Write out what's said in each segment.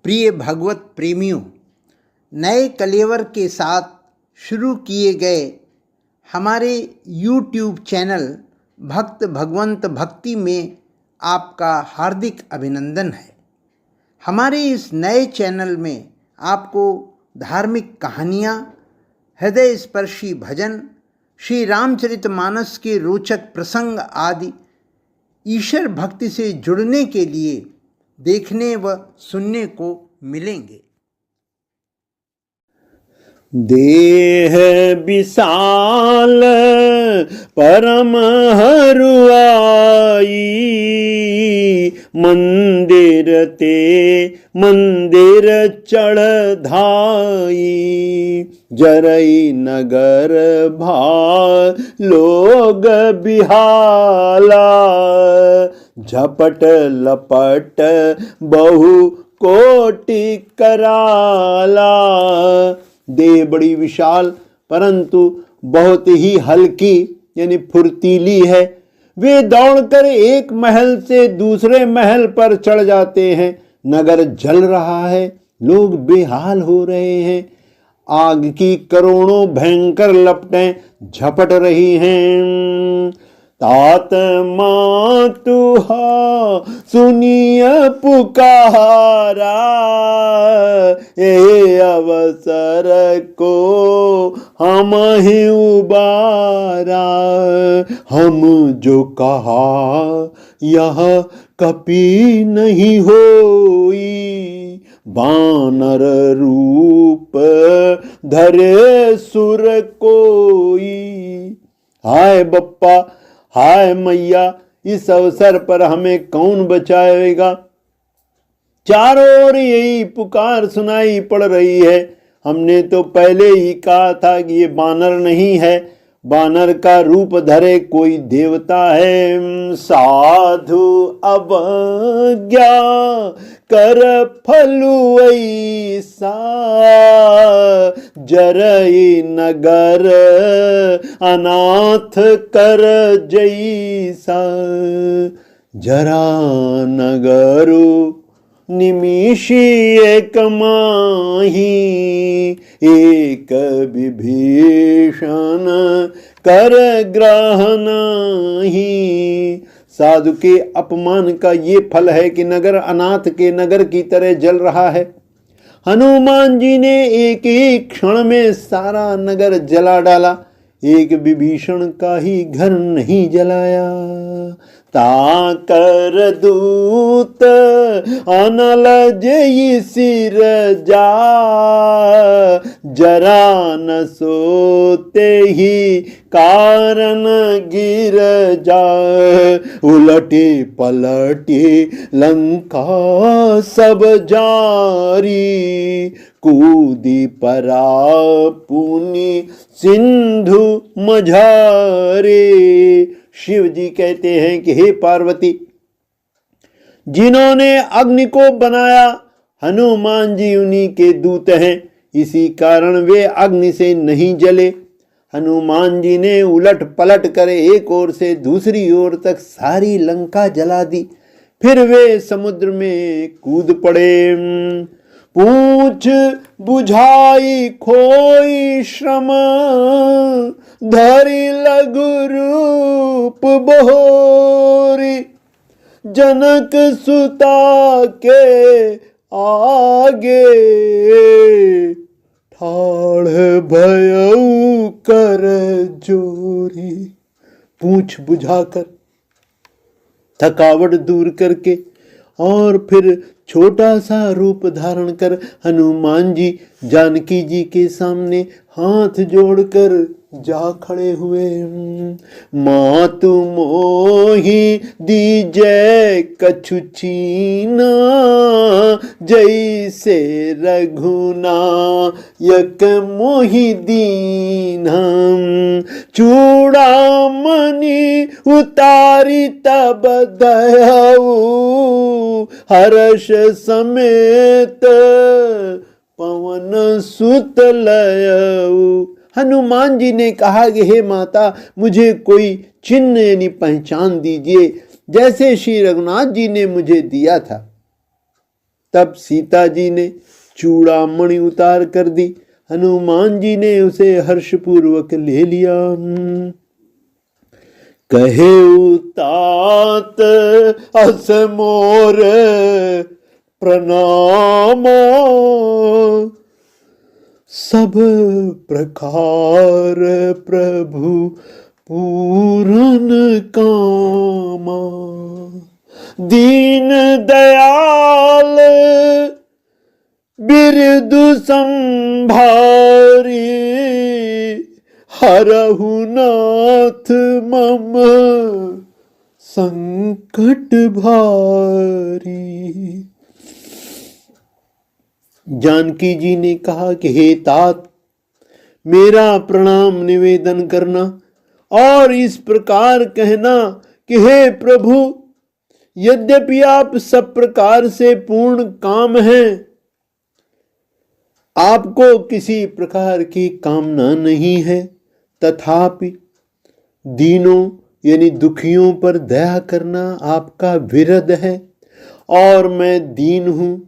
प्रिय भगवत प्रेमियों, नए कलेवर के साथ शुरू किए गए हमारे YouTube चैनल भक्त भगवंत भक्ति में आपका हार्दिक अभिनंदन है। हमारे इस नए चैनल में आपको धार्मिक कहानियाँ, हृदय स्पर्शी भजन, श्री रामचरितमानस के रोचक प्रसंग आदि ईश्वर भक्ति से जुड़ने के लिए देखने व सुनने को मिलेंगे। देह विशाल परम हरुआई, मंदिर ते मंदिर चढ़धाई, जरई नगर भा लोग बिहाला, झपट लपट बहु कोटि कराला। देह बड़ी विशाल परंतु बहुत ही हल्की यानी फुर्तीली है। वे दौड़कर एक महल से दूसरे महल पर चढ़ जाते हैं। नगर जल रहा है, लोग बेहाल हो रहे हैं। आग की करोड़ों भयंकर लपटें झपट रही हैं। तात मातुहा सुनिय पुकारा, ए अवसर को हम ही उबारा। हम जो कहा यह कपि नहीं होई, बानर रूप धरे सुर कोई। हाय बप्पा, हाय मैया, इस अवसर पर हमें कौन बचाएगा। चारों ओर यही पुकार सुनाई पड़ रही है। हमने तो पहले ही कहा था कि ये बानर नहीं है, बानर का रूप धरे कोई देवता है। साधु अवज्ञा कर फलु ऐसा, जरई नगर अनाथ कर जैसा। जरा नगरु निमिषी एक माही, एक विभीषण कर ग्रहण ही। साधु के अपमान का ये फल है कि नगर अनाथ के नगर की तरह जल रहा है। हनुमान जी ने एक ही क्षण में सारा नगर जला डाला, एक विभीषण का ही घर नहीं जलाया। ताकर दूत अनल जई सिर जा, जरा न सोते ही कारण गिर जा। उलटे पलटे लंका सब जारी, कूदी परा पुनि सिंधु मझारे। शिव जी कहते हैं कि हे पार्वती, जिन्होंने अग्नि को बनाया हनुमान जी उन्हीं के दूत हैं, इसी कारण वे अग्नि से नहीं जले। हनुमान जी ने उलट पलट कर एक ओर से दूसरी ओर तक सारी लंका जला दी। फिर वे समुद्र में कूद पड़े। पूछ बुझाई खोई श्रम, धरि लघु रूप बहोरी। जनक सुता के आगे, ठाड़ भयउ कर जोरी। पूछ बुझाकर, थकावट दूर करके और फिर छोटा सा रूप धारण कर हनुमान जी जानकी जी के सामने हाथ जोड़कर जा खड़े हुए। मातु मोहि दीजै कछु छीना, जैसे रघुनायक मोहि दीना। चूड़ामणि उतारी तब दयाऊ, हर्ष समेत पवन सुत लयऊ। हनुमान जी ने कहा कि हे माता, मुझे कोई चिन्ह यानी पहचान दीजिए, जैसे श्री रघुनाथ जी ने मुझे दिया था। तब सीता जी ने चूड़ामणि उतार कर दी। हनुमान जी ने उसे हर्षपूर्वक ले लिया। कहे तात अस मोर प्रणाम, सब प्रकार प्रभु पूरन कामा। दीन दयाल बिरदु संभारी, हरहु नाथ मम संकट भारी। जानकी जी ने कहा कि हे तात, मेरा प्रणाम निवेदन करना और इस प्रकार कहना कि हे प्रभु, यद्यपि आप सब प्रकार से पूर्ण काम हैं, आपको किसी प्रकार की कामना नहीं है, तथापि दीनों यानी दुखियों पर दया करना आपका विरद है और मैं दीन हूं,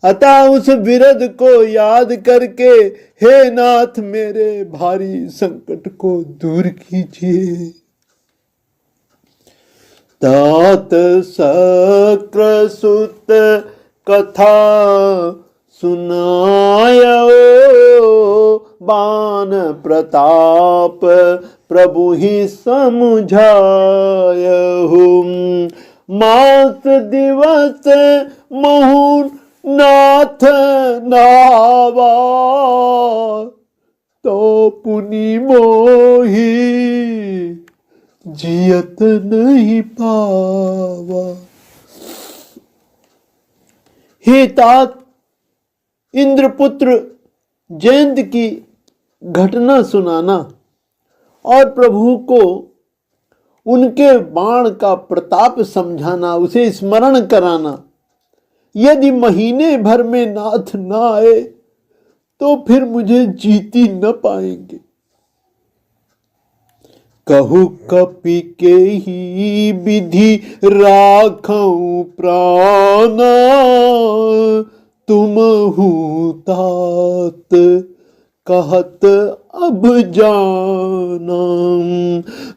अतः उस विरद को याद करके हे नाथ मेरे भारी संकट को दूर कीजिए। तात सक्रसुत कथा सुनायो, बान प्रताप प्रभु ही समझायहु। मास दिवस महु नाथ नावा, तो पुनि मोही जियत नहीं पावा। हे तात, इंद्रपुत्र जयंत की घटना सुनाना और प्रभु को उनके बाण का प्रताप समझाना, उसे स्मरण कराना। यदि महीने भर में नाथ ना आए तो फिर मुझे जीती न पाएंगे। कहु कपि के ही विधि राखऊं प्राणा, तुम हूं तात कहत अब जाना।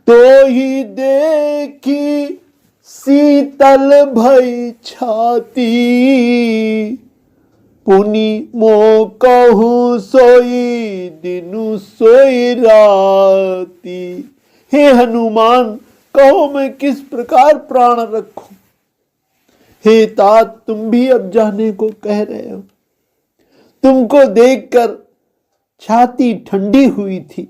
तो ही देखी शीतल भई छाती, पुनि मो कहूं सोई दिनु सोई राती। हे हनुमान, कहो मैं किस प्रकार प्राण रखूं। हे तात, तुम भी अब जाने को कह रहे हो। तुमको देखकर छाती ठंडी हुई थी,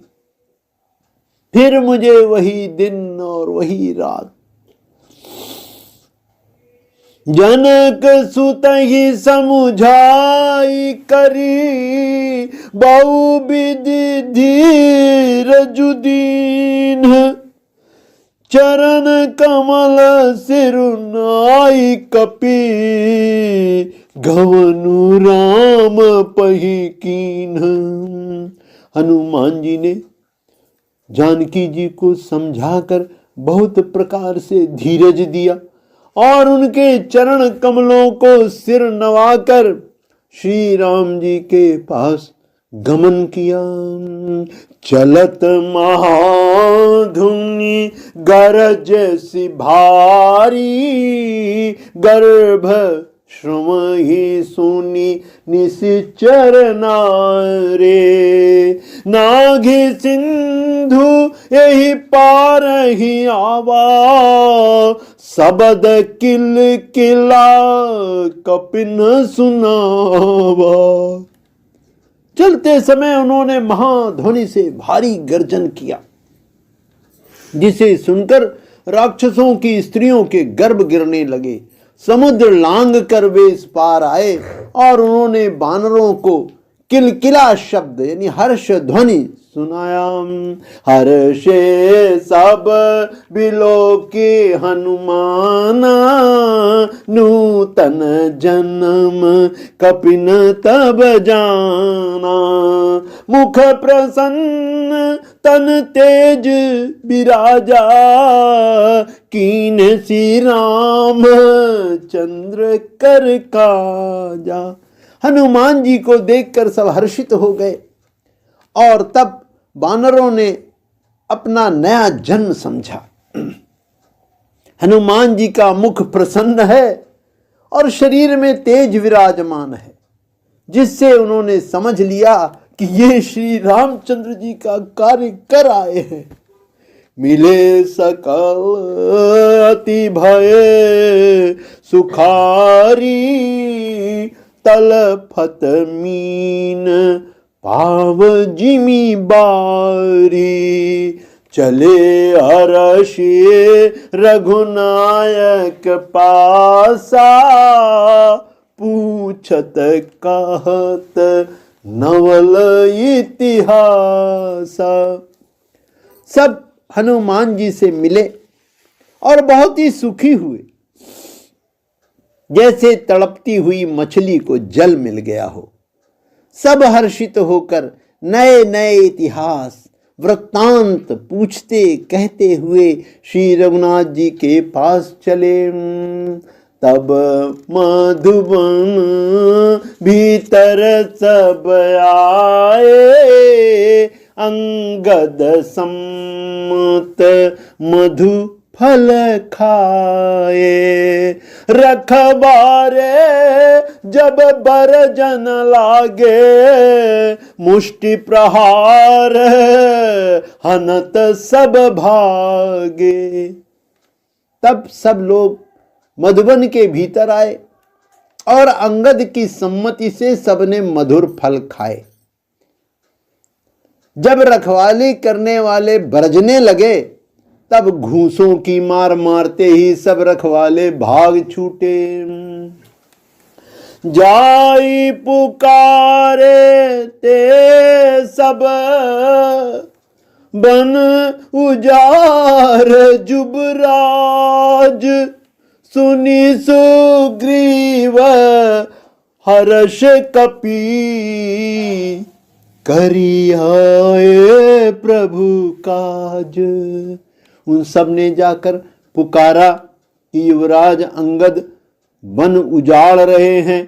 फिर मुझे वही दिन और वही रात। जनक सुत ही समुझाई करी, बहु विधि धीरजु दीन। चरण कमल सिरुनाई कपि, घवनु राम पही कीन। हनुमान जी ने जानकी जी को समझाकर बहुत प्रकार से धीरज दिया और उनके चरण कमलों को सिर नवाकर श्री राम जी के पास गमन किया। चलत महाधुनि गरज सी भारी, गर्भ श्रम ही सुनी निश्चर नारे। नाघि सिंधु यही पार ही आवा, सबद किल किला कपिन सुनावा। चलते समय उन्होंने महाध्वनि से भारी गर्जन किया, जिसे सुनकर राक्षसों की स्त्रियों के गर्भ गिरने लगे। समुद्र लांग कर वे इस पार आए और उन्होंने बानरों को किलकिला शब्द यानी हर्ष ध्वनि सुनाया। हर्षे सब बिलोके हनुमाना, नूतन जन्म कपिन तब जाना। मुख प्रसन्न तन तेज विराजा, कीन श्री राम चंद्र कर काजा। हनुमान जी को देखकर सब हर्षित हो गए और तब वानरों ने अपना नया जन्म समझा। हनुमान जी का मुख प्रसन्न है और शरीर में तेज विराजमान है, जिससे उन्होंने समझ लिया कि ये श्री रामचंद्र जी का कार्य कर आए हैं। मिले सकल अति भय सुखारी, तलफत मीन पाव जिमी बारी। चले हर्षे रघुनायक पासा, पूछत कहत नवल इतिहासा। सब हनुमान जी से मिले और बहुत ही सुखी हुए, जैसे तड़पती हुई मछली को जल मिल गया हो। सब हर्षित होकर नए नए इतिहास वृत्तांत पूछते कहते हुए श्री रघुनाथ जी के पास चले। तब मधुबन भीतर सब आए, अंगद सम्मत मधु फल खाए। रखबारे जब बरजन लागे, मुष्टि प्रहार हनत सब भागे। तब सब लोग मधुबन के भीतर आए और अंगद की सम्मति से सबने मधुर फल खाए। जब रखवाली करने वाले बरजने लगे, तब घूंसों की मार मारते ही सब रखवाले भाग छूटे। जाई पुकारे ते सब बन उजार जुबराज, सुनी सुग्रीव हर्ष कपी, करी आए प्रभु काज। उन सब ने जाकर पुकारा कि युवराज अंगद वन उजाड़ रहे हैं।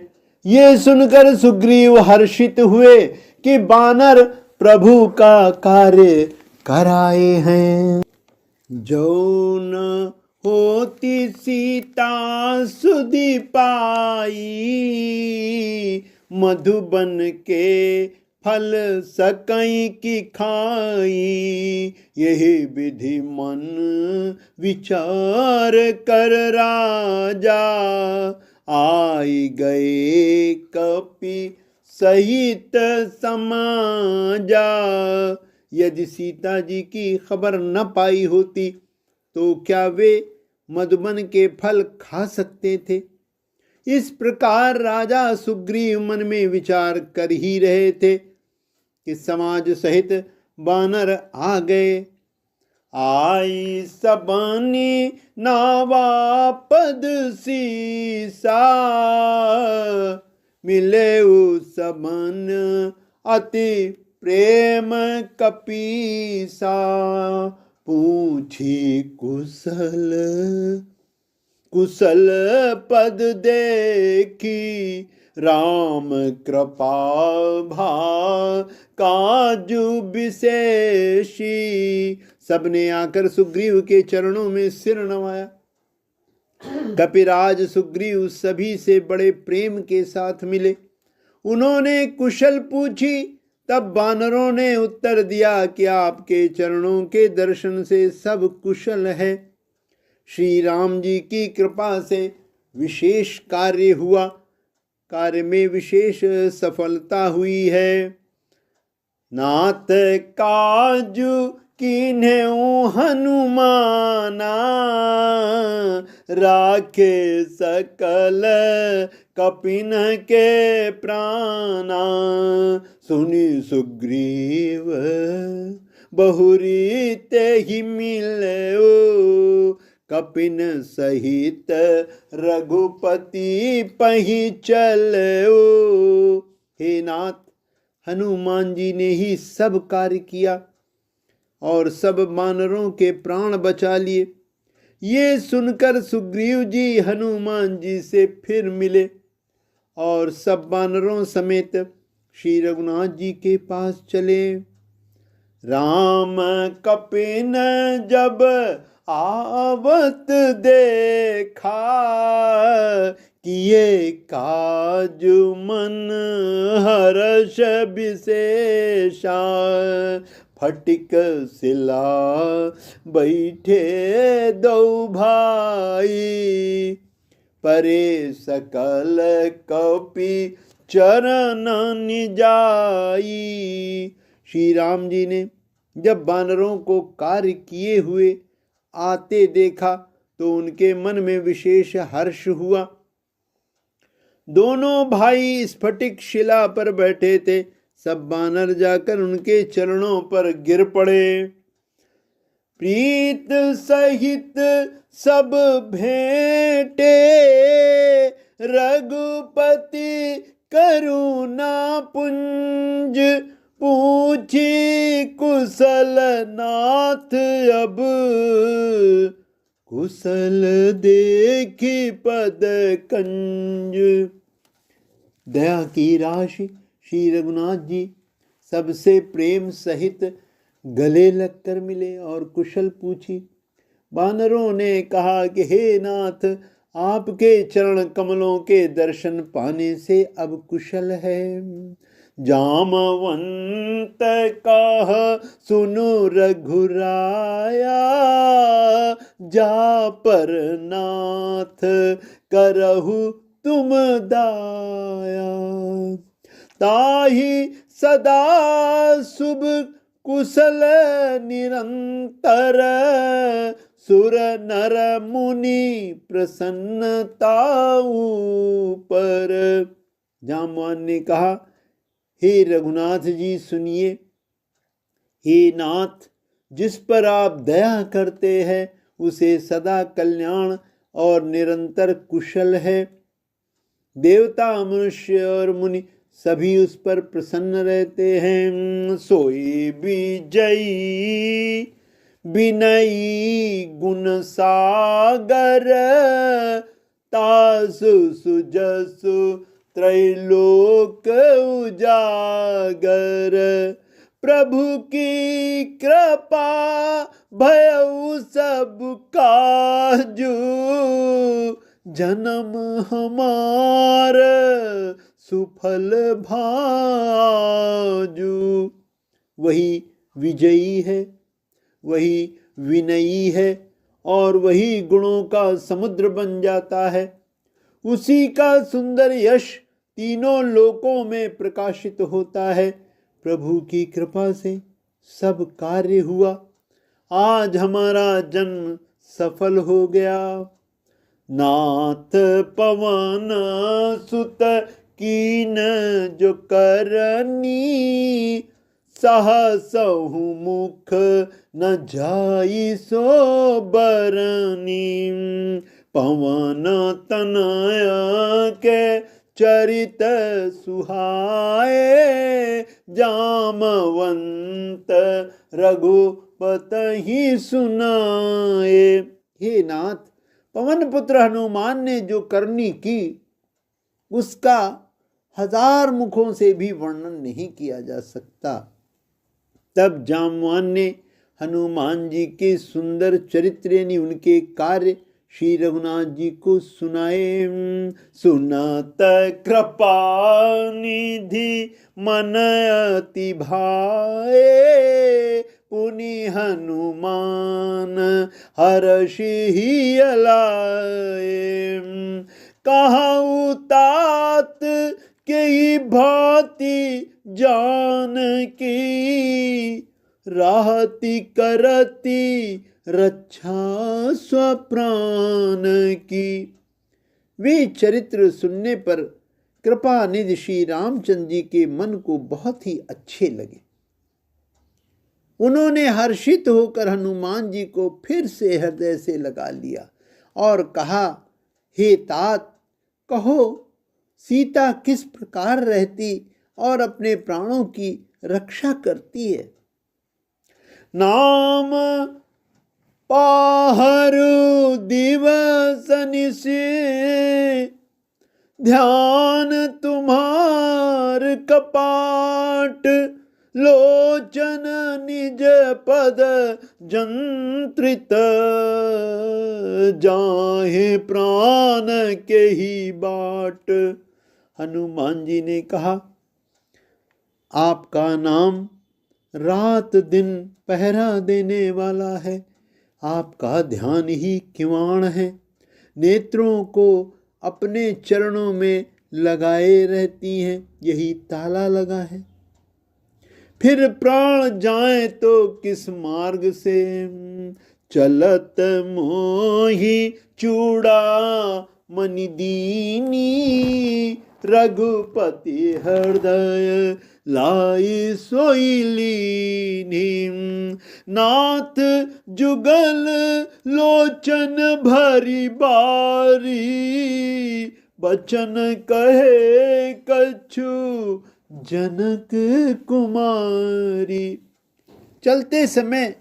ये सुनकर सुग्रीव हर्षित हुए कि बानर प्रभु का कार्य कराए हैं। जो न होती सीता सुधि पाई, मधुबन के फल सकई की खाई। यही विधि मन विचार कर राजा, आई गए कपि सहित समाजा। यदि सीता जी की खबर न पाई होती तो क्या वे मधुबन के फल खा सकते थे। इस प्रकार राजा सुग्रीव मन में विचार कर ही रहे थे कि समाज सहित बानर आ गए। आई सबनी नावा पद सीसा, मिले सबन अति प्रेम कपीसा। पूछी कुशल कुशल पद देखी, राम कृपा भा काजु विशेषी। सबने आकर सुग्रीव के चरणों में सिर नवाया। कपिराज सुग्रीव सभी से बड़े प्रेम के साथ मिले। उन्होंने कुशल पूछी, तब वानरों ने उत्तर दिया कि आपके चरणों के दर्शन से सब कुशल है। श्री राम जी की कृपा से विशेष कार्य हुआ, कार्य में विशेष सफलता हुई है। नाथ काजु कीन्हेउ हनुमाना, राखे सकल कपिन के प्राणा। सुनि सुग्रीव बहुरी ते ही मिलो, कपिन सहित रघुपति पही चलो। हे नाथ, हनुमान जी ने ही सब कार्य किया और सब वानरों के प्राण बचा लिए। ये सुनकर सुग्रीव जी हनुमान जी से फिर मिले और सब वानरों समेत श्री रघुनाथ जी के पास चले। राम कपिन जब आवत देखा, किए काज मन हर्ष विशेषा। फटिक सिला बैठे दो भाई, परे सकल कपि चरण निजाई। श्री राम जी ने जब वानरों को कार्य किए हुए आते देखा तो उनके मन में विशेष हर्ष हुआ। दोनों भाई स्फटिक शिला पर बैठे थे। सब वानर जाकर उनके चरणों पर गिर पड़े। प्रीत सहित सब भेंटे, रघुपति करुणा पुंज। पूछी कुशल नाथ अब, कुशल देखी पद कंज। दया की राशि श्री रघुनाथ जी सबसे प्रेम सहित गले लगकर मिले और कुशल पूछी। वानरों ने कहा कि हे नाथ, आपके चरण कमलों के दर्शन पाने से अब कुशल है। जामवंत कह सुनु रघुराया, जा पर नाथ करहु तुम दाया। ताहि सदा शुभ कुशल निरंतर, सुर नर मुनि प्रसन्नता पर। जामवान ने कहा, हे रघुनाथ जी सुनिए। हे नाथ, जिस पर आप दया करते हैं उसे सदा कल्याण और निरंतर कुशल है। देवता मनुष्य और मुनि सभी उस पर प्रसन्न रहते हैं। सोई विजयी विनयी गुण सागर, तासु सुजसु त्रैलोक उजागर। प्रभु की कृपा भयउ सब काजू, जन्म हमार सुफल भाजू। वही विजयी है, वही विनयी है और वही गुणों का समुद्र बन जाता है। उसी का सुंदर यश तीनों लोकों में प्रकाशित होता है। प्रभु की कृपा से सब कार्य हुआ। आज हमारा जन्म सफल हो गया। नाथ पवन सुत कीन जो करनी, सहसहु मुख न जाई सो बरनी। पवन तनया के चरित सुहाए, जामवंत रघुपति सुनाए। हे नाथ, पवन पुत्र हनुमान ने जो करनी की उसका 1000 मुखों से भी वर्णन नहीं किया जा सकता। तब जामवान ने हनुमान जी के सुंदर चरित्र यानी उनके कार्य श्री रघुनाथ जी को सुनाए। सुनत कृपा निधि मन अति भाए, पुनि हनुमान हर्षि अलाए। कहु तात के भांति जान की, राहति करती रक्षा स्वप्राण की। वे चरित्र सुनने पर कृपा निधि श्री रामचंद्र जी के मन को बहुत ही अच्छे लगे। उन्होंने हर्षित होकर हनुमान जी को फिर से हृदय से लगा लिया और कहा, हे तात, कहो सीता किस प्रकार रहती और अपने प्राणों की रक्षा करती है। नाम पाहरु दिवस निशि, ध्यान तुम्हार कपाट, लोचन निज पद जंत्रित, जाहे प्राण के ही बाट। हनुमान जी ने कहा, आपका नाम रात दिन पहरा देने वाला है, आपका ध्यान ही किवाड़ है, नेत्रों को अपने चरणों में लगाए रहती हैं, यही ताला लगा है। फिर प्राण जाए तो किस मार्ग से, चलत मोहि चूड़ा मनि दीनी, रघुपति हृदय लाई सोई लीनी। नाथ जुगल लोचन भरी बारी, बचन कहे कछु जनक कुमारी। चलते समय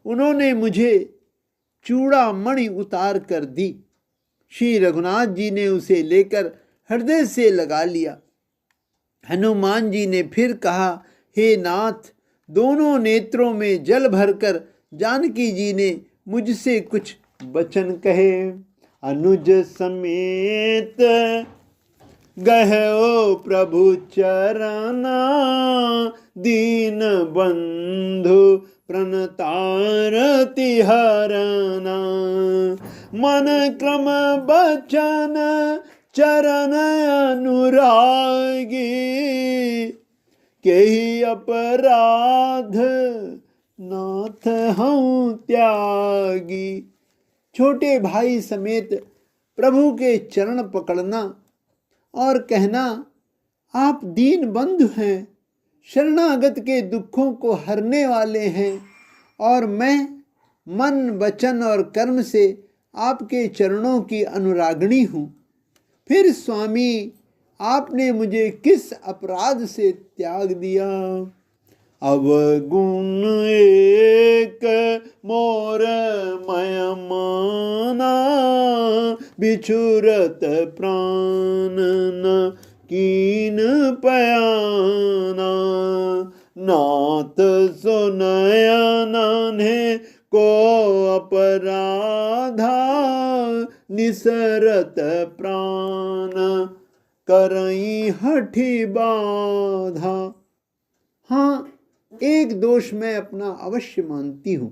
उन्होंने मुझे चूड़ामणि उतार कर दी। श्री रघुनाथ जी ने उसे लेकर हृदय से लगा लिया। हनुमान जी ने फिर कहा, हे नाथ, दोनों नेत्रों में जल भरकर जानकी जी ने मुझसे कुछ वचन कहे। अनुज समेत गहो प्रभु चरना, दीन बंधु प्रणतारति हरना। मन क्रम बचन चरण अनुरागी, केहि अपराध नाथ हूँ त्यागी। छोटे भाई समेत प्रभु के चरण पकड़ना और कहना, आप दीन बंधु हैं, शरणागत के दुखों को हरने वाले हैं, और मैं मन वचन और कर्म से आपके चरणों की अनुरागिणी हूँ। फिर स्वामी, आपने मुझे किस अपराध से त्याग दिया। अवगुण एक मोर मय माना, बिछुरत प्राण न कीन पयाना। नाथ सुनयन को अपराधा, निसरत प्राण करई हठी बाधा। हाँ, एक दोष मैं अपना अवश्य मानती हूँ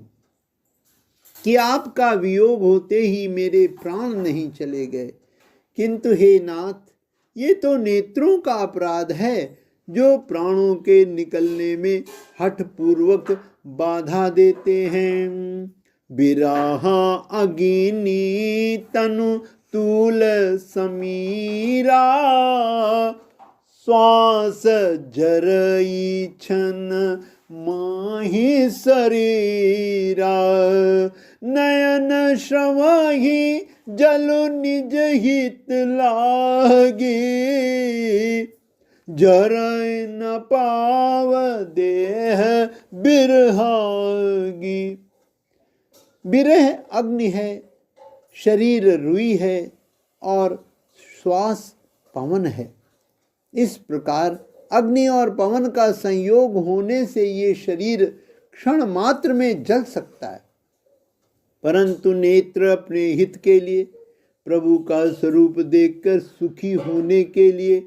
कि आपका वियोग होते ही मेरे प्राण नहीं चले गए, किंतु हे नाथ, ये तो नेत्रों का अपराध है जो प्राणों के निकलने में हठ पूर्वक बाधा देते हैं। बिराहा अगिनी तनु तूल समीरा, श्वास जरई छन माही शरीरा। नयन श्रवहि जलु निज हित लागी, जरई न पाव देह बिरहागी। बिरह अग्नि है, शरीर रुई है और श्वास पवन है। इस प्रकार अग्नि और पवन का संयोग होने से ये शरीर क्षण मात्र में जल सकता है, परंतु नेत्र अपने हित के लिए, प्रभु का स्वरूप देखकर सुखी होने के लिए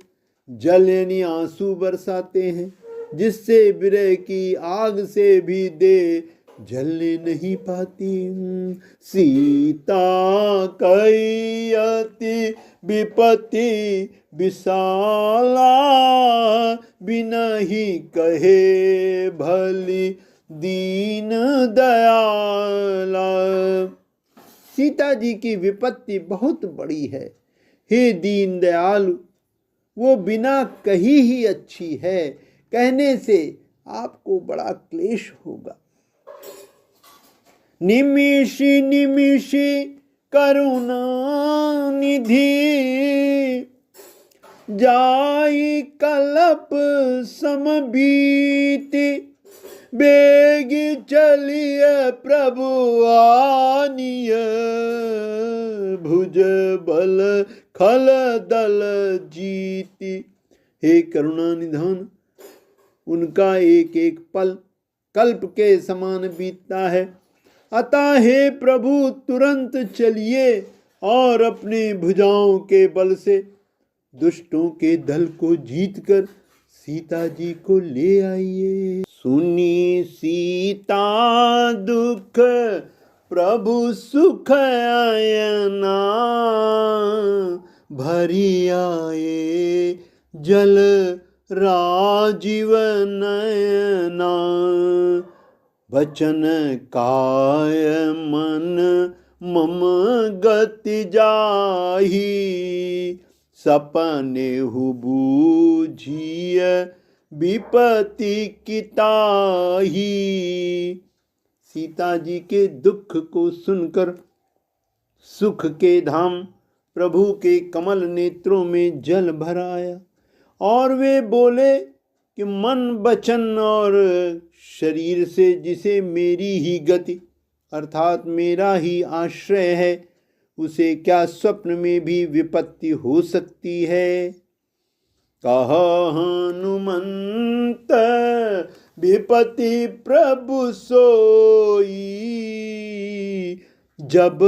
जल यानी आंसू बरसाते हैं, जिससे विरह की आग से भी दे जलने नहीं पाती। सीता कई अति विपत्ति विशाला, बिना ही कहे भली दीन दयाला। सीता जी की विपत्ति बहुत बड़ी है, हे दीन दयालु, वो बिना कही ही अच्छी है, कहने से आपको बड़ा क्लेश होगा। निमिषी निमिषी करुणा निधि, जाई कल्प समबीति, बेग चलिय प्रभु आनिय, भुज बल खल दल जीति। हे करुणा निधान, उनका एक एक पल कल्प के समान बीतता है, अतः हे प्रभु तुरंत चलिए और अपने भुजाओं के बल से दुष्टों के दल को जीतकर सीता जी को ले आइए। सुनी सीता दुख प्रभु सुख आयना, भरी आए जल राजीव नयना, बचन काय मन मम गति जाही, सपने बूझिय विपत्ति किताही। सीता जी के दुख को सुनकर सुख के धाम प्रभु के कमल नेत्रों में जल भर आया और वे बोले कि मन वचन और शरीर से जिसे मेरी ही गति अर्थात मेरा ही आश्रय है, उसे क्या स्वप्न में भी विपत्ति हो सकती है। कह हनुमंत विपत्ति प्रभु सोई, जब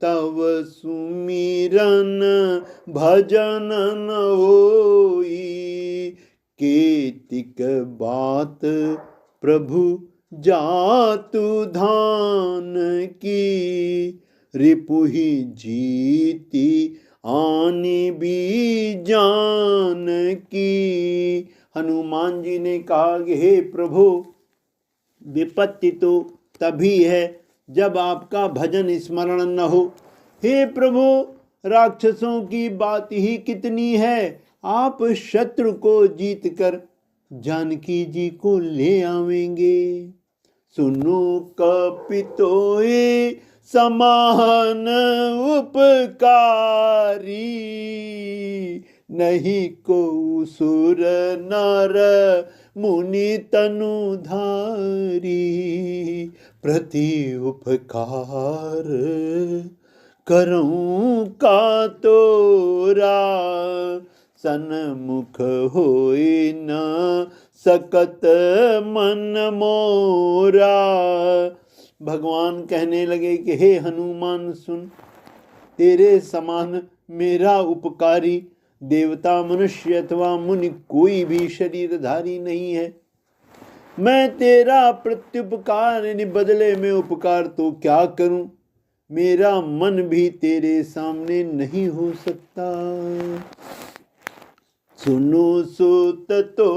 तव सुमिरन भजन न होई, केतिक बात प्रभु जातु धान की, रिपुहि जीति आनी भी जान की। हनुमान जी ने कहा कि हे प्रभु, विपत्ति तो तभी है जब आपका भजन स्मरण न हो। हे प्रभु, राक्षसों की बात ही कितनी है, आप शत्रु को जीतकर जानकी जी को ले आवेंगे। सुनो कपितोए समान उपकारी, नहीं को सुर नर मुनि तनुधारी, प्रति उपकार करऊं का तोरा, सन्मुख होई न सकत मन मोरा। भगवान कहने लगे कि हे हनुमान सुन, तेरे समान मेरा उपकारी देवता मनुष्य अथवा मुनि कोई भी शरीरधारी नहीं है। मैं तेरा प्रत्युपकार यानी बदले में उपकार तो क्या करूं, मेरा मन भी तेरे सामने नहीं हो सकता। सुनो सुत तो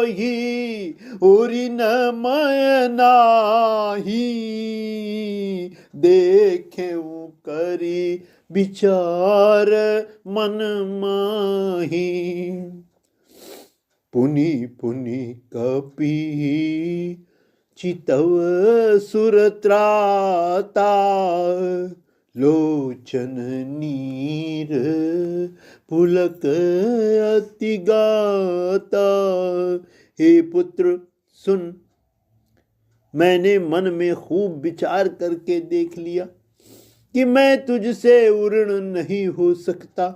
ही उरी न मय नाही, देखे करी विचार मन माही, पुनि पुनि कपि चितव सुरत्राता, लोचन नीर पुलक अति गाता। हे पुत्र सुन, मैंने मन में खूब विचार करके देख लिया कि मैं तुझसे उऋण नहीं हो सकता।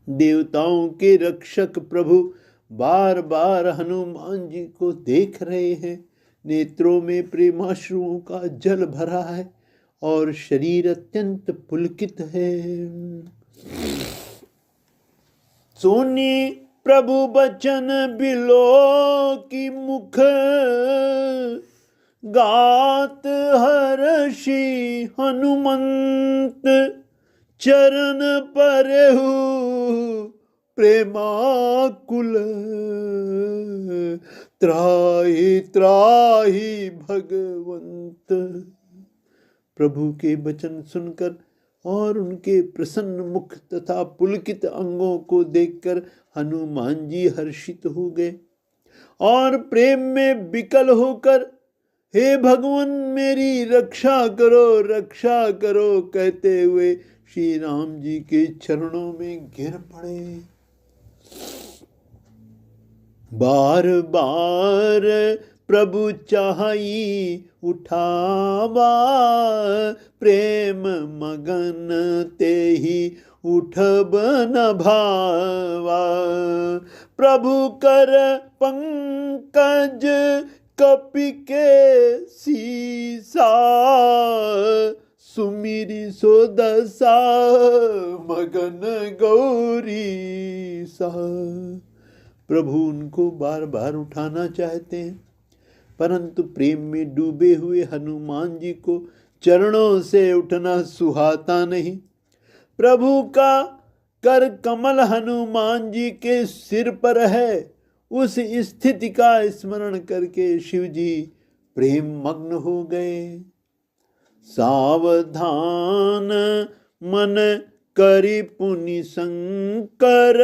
देवताओं के रक्षक प्रभु बार बार हनुमान जी को देख रहे हैं, नेत्रों में प्रेमाश्रुओं का जल भरा है और शरीर अत्यंत पुलकित है। सुनी प्रभु बचन बिलो की मुख, गात हर्षि हनुमंत, चरण परहु प्रेमाकुल, त्राहि त्राहि भगवंत। प्रभु के वचन सुनकर और उनके प्रसन्न मुख तथा पुलकित अंगों को देखकर हनुमान जी हर्षित हो गए और प्रेम में विकल होकर हे भगवान मेरी रक्षा करो कहते हुए श्री राम जी के चरणों में गिर पड़े। बार बार प्रभु चाही उठावा, प्रेम मगन ते ही उठब न भावा। प्रभु कर पंकज कपि के सीसा, सुमिरी सो दशा मगन गौरी सा। प्रभु उनको बार बार उठाना चाहते हैं, परंतु प्रेम में डूबे हुए हनुमान जी को चरणों से उठना सुहाता नहीं। प्रभु का कर कमल हनुमान जी के सिर पर है। उस स्थिति का स्मरण करके शिव जी प्रेम मग्न हो गए। सावधान मन करि पुनि शंकर,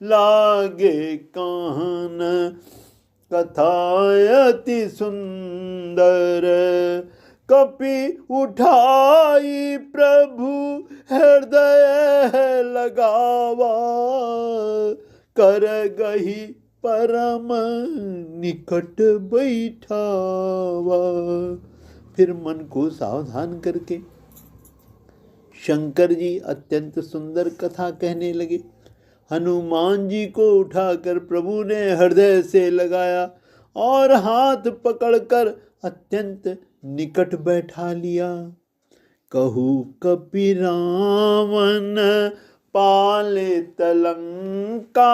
लागे कान कथा अति सुंदर। कपि उठाई प्रभु हृदय लगावा, कर गही परम निकट बैठावा। फिर मन को सावधान करके शंकर जी अत्यंत सुंदर कथा कहने लगे। हनुमान जी को उठाकर प्रभु ने हृदय से लगाया और हाथ पकड़कर अत्यंत निकट बैठा लिया। कहू कपि रावण पाले तलंका,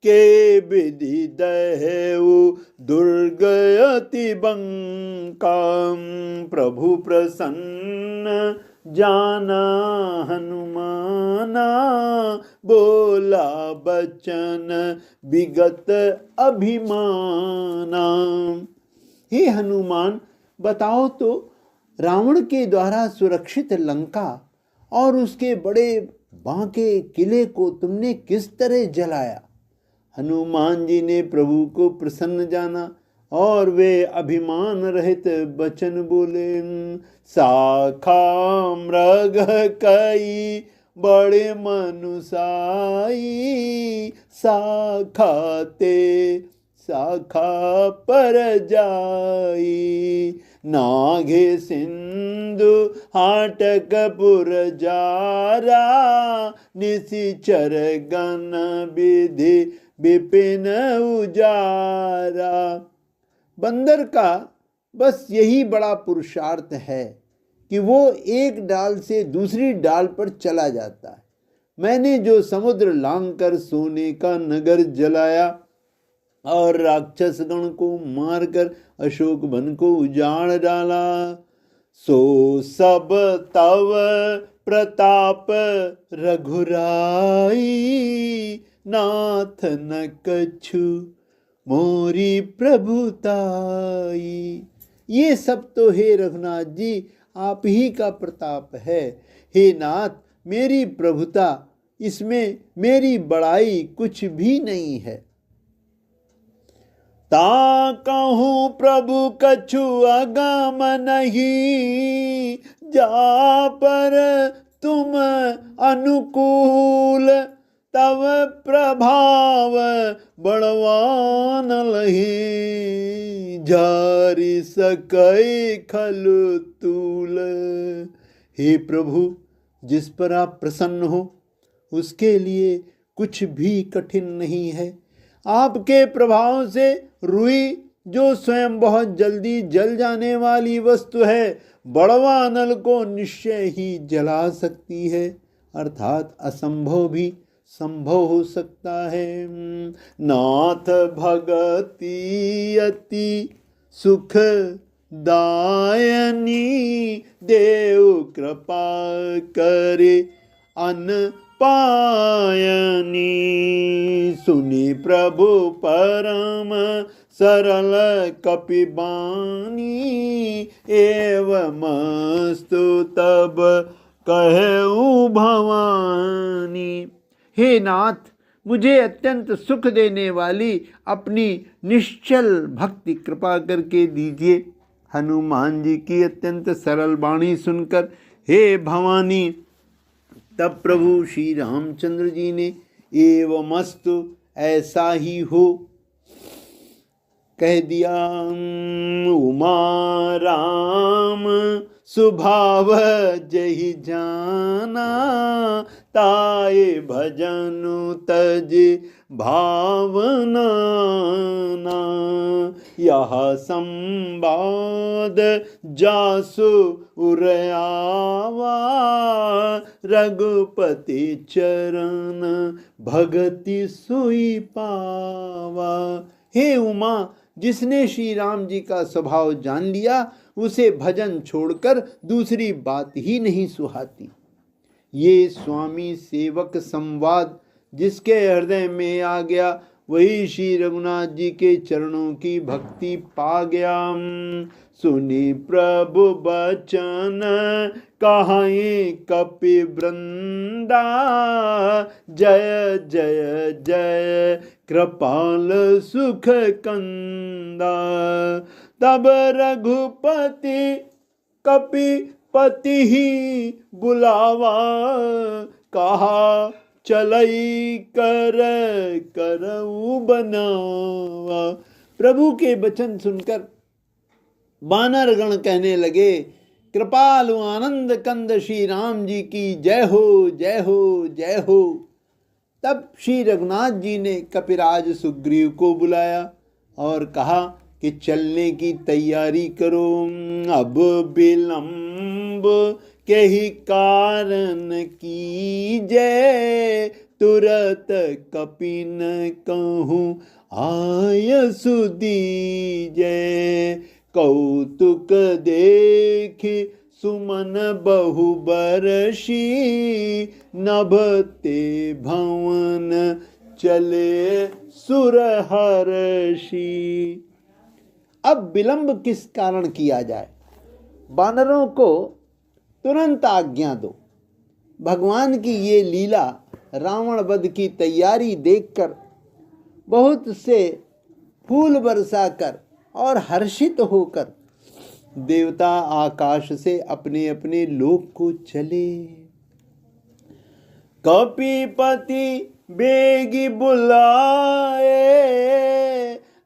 के विधि दहेउ दुर्ग अति बंका। प्रभु प्रसन्न जाना हनुमाना, बोला बचन विगत अभिमाना। हे हनुमान, बताओ तो रावण के द्वारा सुरक्षित लंका और उसके बड़े बांके किले को तुमने किस तरह जलाया। हनुमान जी ने प्रभु को प्रसन्न जाना और वे अभिमान रहित वचन बोले। शाखा मृग कई बड़े मनुसाई, शाखा ते शाखा पर जाई। नागे सिंधु हाटकपुर जारा, निशिचर गण विधि विपिन उजारा। बंदर का बस यही बड़ा पुरुषार्थ है कि वो एक डाल से दूसरी डाल पर चला जाता है। मैंने जो समुद्र लांघकर सोने का नगर जलाया और राक्षस गण को मारकर अशोक वन को उजाड़ डाला, सो सब तव प्रताप रघुराई। नाथ न कछु मोरी प्रभुताई। ये सब तो हे रघुनाथ जी आप ही का प्रताप है। हे नाथ, मेरी प्रभुता, इसमें मेरी बड़ाई कुछ भी नहीं है। ता कहूँ प्रभु कछु अगम नहीं, जा पर तुम अनुकूल। तव प्रभाव बड़वान लही, जारी सकै खलु तूल। हे प्रभु, जिस पर आप प्रसन्न हो उसके लिए कुछ भी कठिन नहीं है। आपके प्रभाव से रुई, जो स्वयं बहुत जल्दी जल जाने वाली वस्तु है, बड़वा नल को निश्चय ही जला सकती है, अर्थात असंभव भी संभव हो सकता है। नाथ भगति अति सुख दायनी, देव कृपा करे अन पायनी। सुनी प्रभु परम सरल कपिबानी, एवमस्तु तब कहूँ भवानी। हे नाथ, मुझे अत्यंत सुख देने वाली अपनी निश्चल भक्ति कृपा करके दीजिए। हनुमान जी की अत्यंत सरल वाणी सुनकर हे भवानी, तब प्रभु श्री रामचंद्र जी ने एवमस्तु ऐसा ही हो कह दिया। उमा राम स्वभाव जहि जाना, ताये भजनु तज भावना ना। यह संवाद जासु उरयावा, रघुपति चरण भगति सोई पावा। हे उमा, जिसने श्री राम जी का स्वभाव जान लिया, उसे भजन छोड़कर दूसरी बात ही नहीं सुहाती। ये स्वामी सेवक संवाद जिसके हृदय में आ गया, वही श्री रघुनाथ जी के चरणों की भक्ति पा गया। सुनी प्रभु बचन कहाई कपि वृंदा, जय जय जय कृपाल सुख कंदा। तब रघुपति कपिपति ही बुलावा, कहा चलई कर करऊ बनावा। प्रभु के वचन सुनकर वानर गण कहने लगे, कृपालु आनंद कंद श्री राम जी की जय हो जय हो जय हो। तब श्री रघुनाथ जी ने कपिराज सुग्रीव को बुलाया और कहा कि चलने की तैयारी करो। अब विलंब के ही कारण की जय, तुरत कपिन कहूँ आय सुदीजय। कौतुक देख सुमन बहु बरसी, नभते भवन चले सुरहर्षि। अब विलंब किस कारण किया जाए? वानरों को तुरंत आज्ञा दो। भगवान की ये लीला रावण वध की तैयारी देखकर बहुत से फूल बरसाकर और हर्षित होकर देवता आकाश से अपने अपने लोक को चले। कपिपति बेगी बुलाए,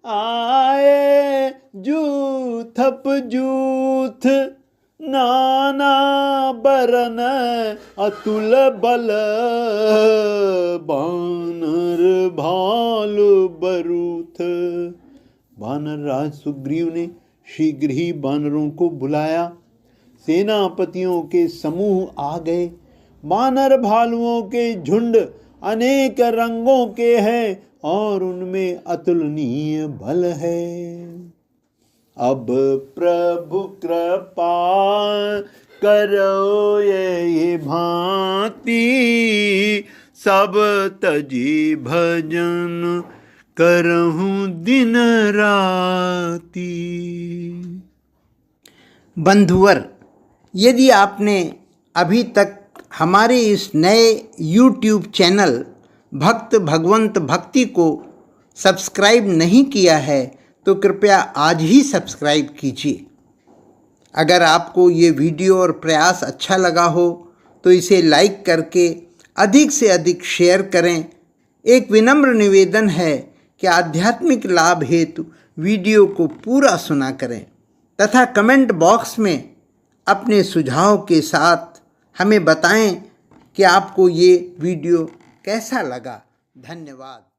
आए जूथप जूथ, नाना बरन अतुल बल, बानर भालु बरूथ। वानर राज सुग्रीव ने शीघ्र ही वानरों को बुलाया। सेनापतियों के समूह आ गए। वानर भालुओं के झुंड अनेक रंगों के हैं और उनमें अतुलनीय बल है। अब प्रभु कृपा करो ये भांति, सब तजी भजन करहूं दिन राती। बंधुवर, यदि आपने अभी तक हमारे इस नए YouTube चैनल भक्त भगवंत भक्ति को सब्सक्राइब नहीं किया है तो कृपया आज ही सब्सक्राइब कीजिए। अगर आपको ये वीडियो और प्रयास अच्छा लगा हो तो इसे लाइक करके अधिक से अधिक शेयर करें। एक विनम्र निवेदन है कि आध्यात्मिक लाभ हेतु वीडियो को पूरा सुना करें तथा कमेंट बॉक्स में अपने सुझाव के साथ हमें बताएं कि आपको ये वीडियो कैसा लगा। धन्यवाद।